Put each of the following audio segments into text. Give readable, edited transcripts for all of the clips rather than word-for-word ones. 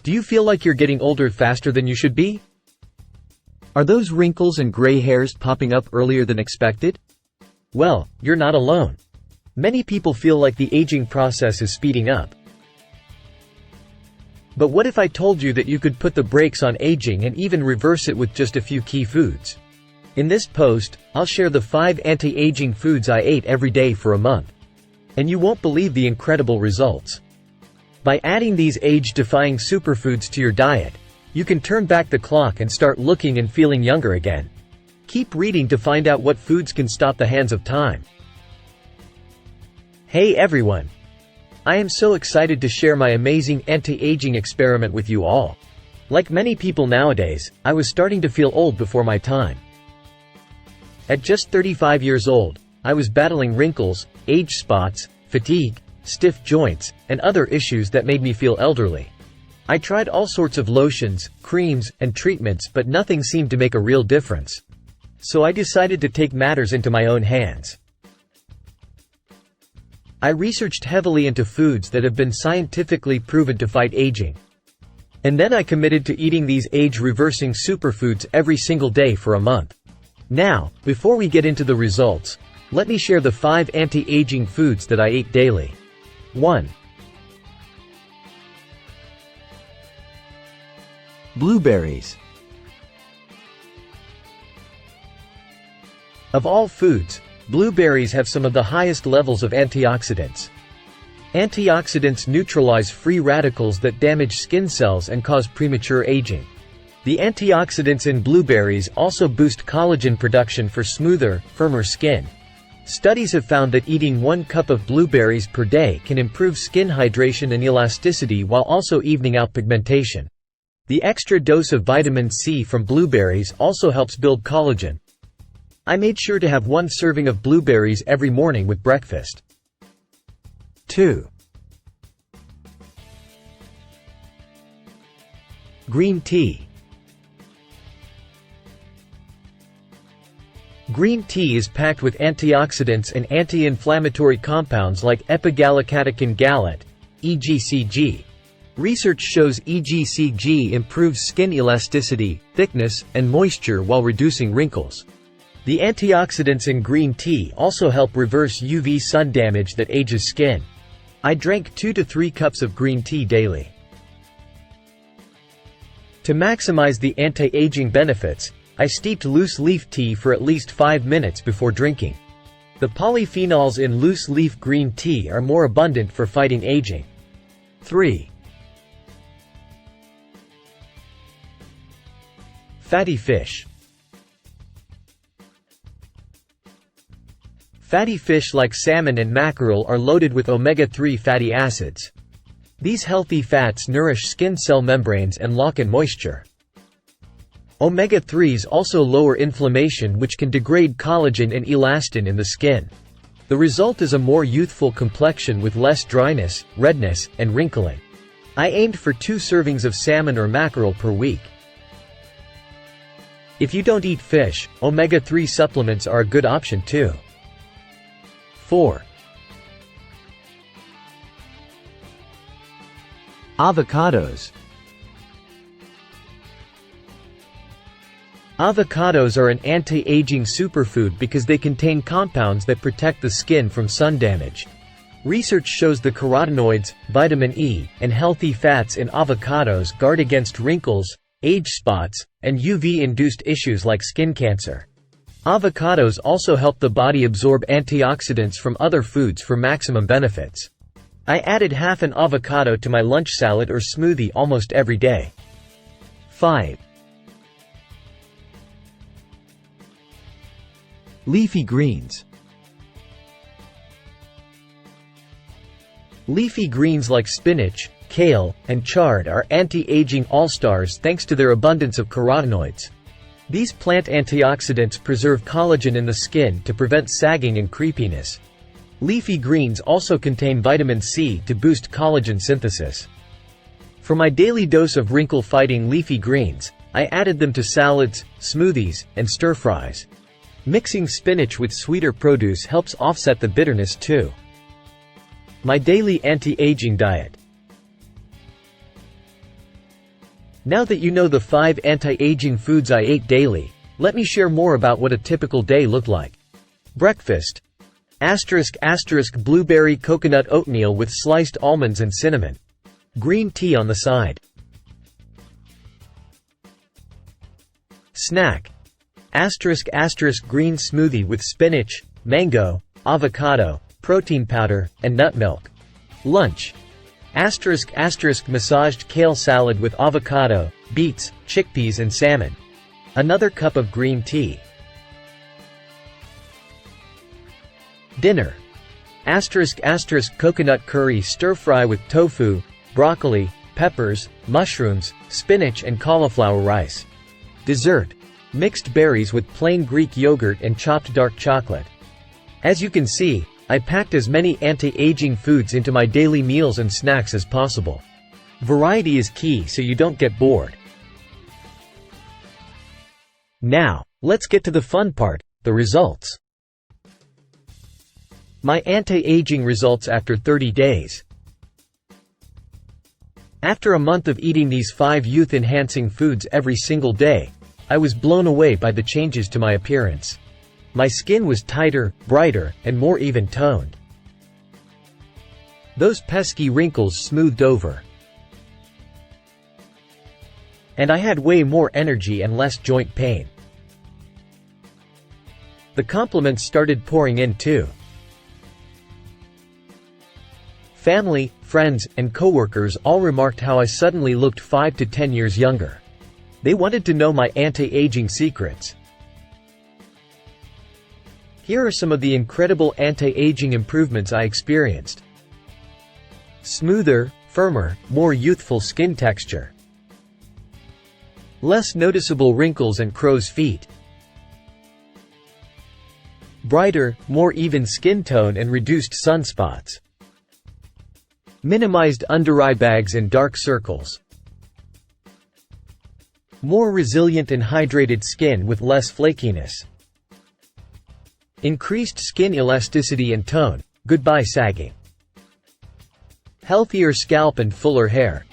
Do you feel like you're getting older faster than you should be? Are those wrinkles and gray hairs popping up earlier than expected? Well, you're not alone. Many people feel like the aging process is speeding up. But what if I told you that you could put the brakes on aging and even reverse it with just a few key foods? In this post, I'll share the 5 anti-aging foods I ate every day for a month. And you won't believe the incredible results. By adding these age-defying superfoods to your diet, you can turn back the clock and start looking and feeling younger again. Keep reading to find out what foods can stop the hands of time. Hey everyone! I am so excited to share my amazing anti-aging experiment with you all. Like many people nowadays, I was starting to feel old before my time. At just 35 years old, I was battling wrinkles, age spots, fatigue, stiff joints, and other issues that made me feel elderly. I tried all sorts of lotions, creams, and treatments, but nothing seemed to make a real difference. So I decided to take matters into my own hands. I researched heavily into foods that have been scientifically proven to fight aging. And then I committed to eating these age-reversing superfoods every single day for a month. Now, before we get into the results, let me share the 5 anti-aging foods that I ate daily. 1. Blueberries. Of all foods, blueberries have some of the highest levels of antioxidants. Antioxidants neutralize free radicals that damage skin cells and cause premature aging. The antioxidants in blueberries also boost collagen production for smoother, firmer skin. Studies have found that eating 1 cup of blueberries per day can improve skin hydration and elasticity while also evening out pigmentation. The extra dose of vitamin C from blueberries also helps build collagen. I made sure to have 1 serving of blueberries every morning with breakfast. 2. Green tea. Green tea is packed with antioxidants and anti-inflammatory compounds like epigallocatechin gallate, EGCG. Research shows EGCG improves skin elasticity, thickness, and moisture while reducing wrinkles. The antioxidants in green tea also help reverse UV sun damage that ages skin. I drank 2 to 3 cups of green tea daily. To maximize the anti-aging benefits, I steeped loose leaf tea for at least 5 minutes before drinking. The polyphenols in loose leaf green tea are more abundant for fighting aging. 3. Fatty fish. Fatty fish like salmon and mackerel are loaded with omega-3 fatty acids. These healthy fats nourish skin cell membranes and lock in moisture. Omega-3s also lower inflammation, which can degrade collagen and elastin in the skin. The result is a more youthful complexion with less dryness, redness, and wrinkling. I aimed for 2 servings of salmon or mackerel per week. If you don't eat fish, omega-3 supplements are a good option too. 4. Avocados. Avocados are an anti-aging superfood because they contain compounds that protect the skin from sun damage. Research shows the carotenoids, vitamin E, and healthy fats in avocados guard against wrinkles, age spots, and UV-induced issues like skin cancer. Avocados also help the body absorb antioxidants from other foods for maximum benefits. I added half an avocado to my lunch salad or smoothie almost every day. 5. Leafy greens. Leafy greens like spinach, kale, and chard are anti-aging all-stars thanks to their abundance of carotenoids. These plant antioxidants preserve collagen in the skin to prevent sagging and creepiness. Leafy greens also contain vitamin C to boost collagen synthesis. For my daily dose of wrinkle-fighting leafy greens, I added them to salads, smoothies, and stir-fries. Mixing spinach with sweeter produce helps offset the bitterness too. My daily anti-aging diet. Now that you know the 5 anti-aging foods I ate daily, let me share more about what a typical day looked like. Breakfast. **** blueberry coconut oatmeal with sliced almonds and cinnamon. Green tea on the side. Snack. **** green smoothie with spinach, mango, avocado, protein powder, and nut milk. Lunch. **** massaged kale salad with avocado, beets, chickpeas and salmon. Another cup of green tea. Dinner. **** coconut curry stir-fry with tofu, broccoli, peppers, mushrooms, spinach and cauliflower rice. Dessert. Mixed berries with plain Greek yogurt and chopped dark chocolate. As you can see, I packed as many anti-aging foods into my daily meals and snacks as possible. Variety is key so you don't get bored. Now, let's get to the fun part, the results. My anti-aging results after 30 days. After a month of eating these 5 youth-enhancing foods every single day, I was blown away by the changes to my appearance. My skin was tighter, brighter, and more even-toned. Those pesky wrinkles smoothed over. And I had way more energy and less joint pain. The compliments started pouring in too. Family, friends, and coworkers all remarked how I suddenly looked 5 to 10 years younger. They wanted to know my anti-aging secrets. Here are some of the incredible anti-aging improvements I experienced. Smoother, firmer, more youthful skin texture. Less noticeable wrinkles and crow's feet. Brighter, more even skin tone and reduced sunspots. Minimized under-eye bags and dark circles. More resilient and hydrated skin with less flakiness. Increased skin elasticity and tone, goodbye sagging. Healthier scalp and fuller hair.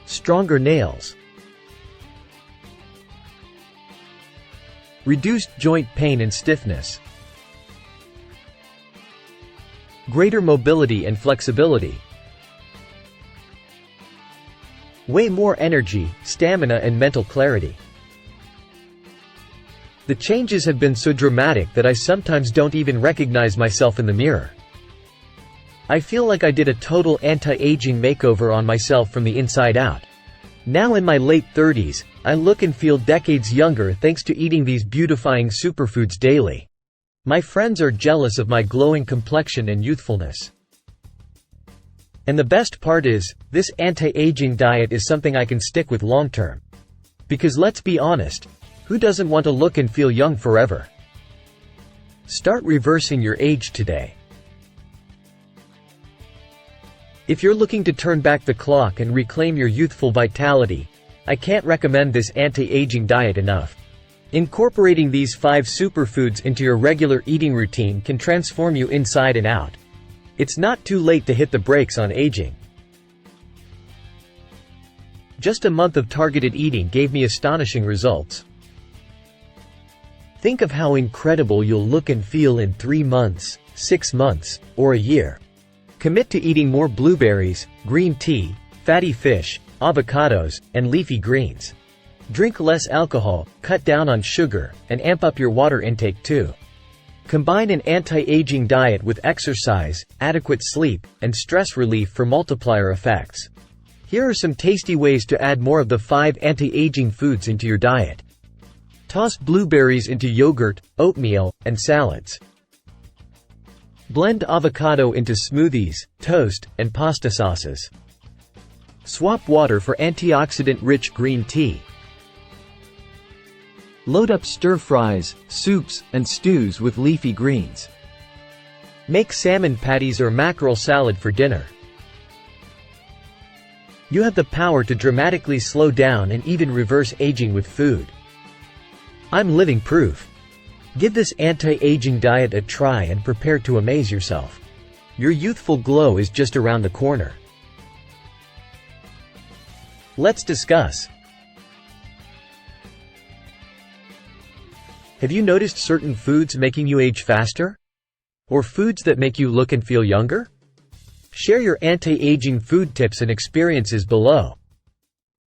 Stronger nails. Reduced joint pain and stiffness. Greater mobility and flexibility. Way more energy, stamina and mental clarity. The changes have been so dramatic that I sometimes don't even recognize myself in the mirror. I feel like I did a total anti-aging makeover on myself from the inside out. Now in my late 30s, I look and feel decades younger thanks to eating these beautifying superfoods daily. My friends are jealous of my glowing complexion and youthfulness. And the best part is, this anti-aging diet is something I can stick with long-term. Because let's be honest, who doesn't want to look and feel young forever? Start reversing your age today. If you're looking to turn back the clock and reclaim your youthful vitality, I can't recommend this anti-aging diet enough. Incorporating these 5 superfoods into your regular eating routine can transform you inside and out. It's not too late to hit the brakes on aging. Just a month of targeted eating gave me astonishing results. Think of how incredible you'll look and feel in 3 months, 6 months, or a year. Commit to eating more blueberries, green tea, fatty fish, avocados, and leafy greens. Drink less alcohol, cut down on sugar, and amp up your water intake too. Combine an anti-aging diet with exercise, adequate sleep, and stress relief for multiplier effects. Here are some tasty ways to add more of the 5 anti-aging foods into your diet. Toss blueberries into yogurt, oatmeal, and salads. Blend avocado into smoothies, toast, and pasta sauces. Swap water for antioxidant-rich green tea. Load up stir-fries, soups, and stews with leafy greens. Make salmon patties or mackerel salad for dinner. You have the power to dramatically slow down and even reverse aging with food. I'm living proof. Give this anti-aging diet a try and prepare to amaze yourself. Your youthful glow is just around the corner. Let's discuss. Have you noticed certain foods making you age faster? Or foods that make you look and feel younger? Share your anti-aging food tips and experiences below.